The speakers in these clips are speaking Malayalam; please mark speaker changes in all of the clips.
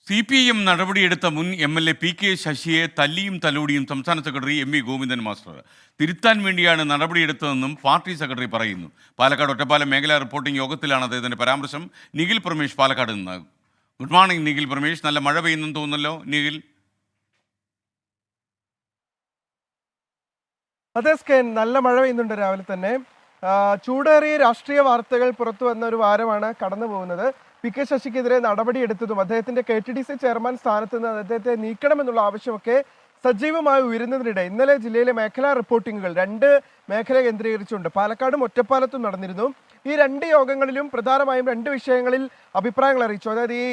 Speaker 1: CPM നടപടിയെടുത്ത മുൻ MLA PK ശശിയെ തല്ലിയും തലോടിയും സംസ്ഥാന സെക്രട്ടറി MV ഗോവിന്ദൻ മാസ്റ്റർ തിരുത്താൻ വേണ്ടിയാണ് നടപടിയെടുത്തതെന്നും പാർട്ടി സെക്രട്ടറി പറയുന്നു. പാലക്കാട് ഒറ്റപ്പാലം മേഖലാ റിപ്പോർട്ടിംഗ് യോഗത്തിലാണ് അദ്ദേഹത്തിന്റെ പരാമർശം. നിഖിൽ പ്രമേഷ് പാലക്കാട് നിന്ന്. Good morning Nikhil Pramesh. നല്ല മഴ പെയ്യുന്നെന്ന് തോന്നുന്നല്ലോ നിഖിൽ.
Speaker 2: അതെ സ്കേൻ, നല്ല മഴ പെയ്യുന്നുണ്ട് രാവിലെ തന്നെ. ചൂടേറിയ രാഷ്ട്രീയ വാർത്തകൾ പുറത്തു വന്ന ഒരു വാരമാണ് കടന്നു പോകുന്നത്. PK ശശിക്കെതിരെ നടപടിയെടുത്തതും അദ്ദേഹത്തിന്റെ KTDC ചെയർമാൻ സ്ഥാനത്ത് നിന്ന് അദ്ദേഹത്തെ നീക്കണമെന്നുള്ള ആവശ്യമൊക്കെ സജീവമായി ഉയരുന്നതിനിടെ ഇന്നലെ ജില്ലയിലെ മേഖലാ റിപ്പോർട്ടിങ്ങുകൾ 2 മേഖല കേന്ദ്രീകരിച്ചുകൊണ്ട് പാലക്കാടും ഒറ്റപ്പാലത്തും നടന്നിരുന്നു. ഈ 2 യോഗങ്ങളിലും പ്രധാനമായും 2 വിഷയങ്ങളിൽ അഭിപ്രായങ്ങൾ അറിയിച്ചു. അതായത് ഈ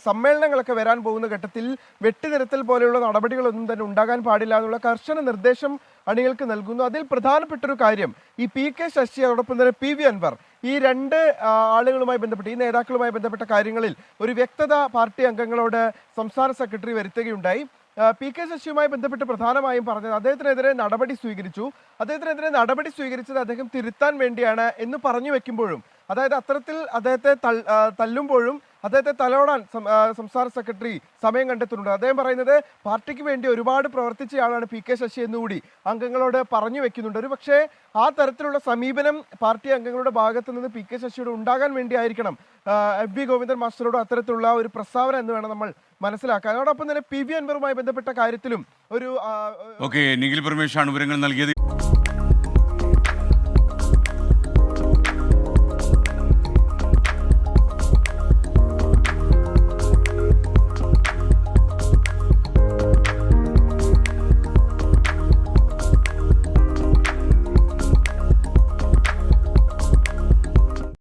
Speaker 2: സമ്മേളനങ്ങളൊക്കെ വരാൻ പോകുന്ന ഘട്ടത്തിൽ വെട്ടിനിരത്തൽ പോലെയുള്ള നടപടികളൊന്നും തന്നെ ഉണ്ടാകാൻ പാടില്ല എന്നുള്ള കർശന നിർദ്ദേശം അണികൾക്ക് നൽകുന്നു. അതിൽ പ്രധാനപ്പെട്ടൊരു കാര്യം ഈ PK ശശി അതോടൊപ്പം തന്നെ PV അൻവർ ഈ 2 ആളുകളുമായി ബന്ധപ്പെട്ട് ഈ നേതാക്കളുമായി ബന്ധപ്പെട്ട കാര്യങ്ങളിൽ ഒരു വ്യക്തത പാർട്ടി അംഗങ്ങളോട് സംസ്ഥാന സെക്രട്ടറി വരുത്തുകയുണ്ടായി. PK ശശിയുമായി ബന്ധപ്പെട്ട് പ്രധാനമായും പറഞ്ഞത് അദ്ദേഹത്തിനെതിരെ നടപടി സ്വീകരിച്ചത് അദ്ദേഹം തിരുത്താൻ വേണ്ടിയാണ് എന്ന് പറഞ്ഞു വെക്കുമ്പോഴും, അതായത് അത്തരത്തിൽ അദ്ദേഹത്തെ തല്ലുമ്പോഴും അദ്ദേഹത്തെ തലോടാൻ സംസ്ഥാന സെക്രട്ടറി സമയം കണ്ടെത്തുന്നുണ്ട്. അദ്ദേഹം പറയുന്നത് പാർട്ടിക്ക് വേണ്ടി ഒരുപാട് പ്രവർത്തിച്ചയാളാണ് PK ശശി എന്നുകൂടി അംഗങ്ങളോട് പറഞ്ഞു വെക്കുന്നുണ്ട്. ഒരു പക്ഷേ ആ തരത്തിലുള്ള സമീപനം പാർട്ടി അംഗങ്ങളുടെ ഭാഗത്ത് നിന്ന് PK ശശിയോട് ഉണ്ടാകാൻ വേണ്ടിയായിരിക്കണം MV ഗോവിന്ദൻ മാസ്റ്ററോട് അത്തരത്തിലുള്ള ഒരു പ്രസ്താവന എന്ന് വേണം നമ്മൾ മനസ്സിലാക്കാൻ. അതോടൊപ്പം തന്നെ PV അൻവറുമായി ബന്ധപ്പെട്ട കാര്യത്തിലും ഒരു
Speaker 1: നിഖിൽ പ്രമേഷാണ് വിവരങ്ങൾ നൽകിയത്.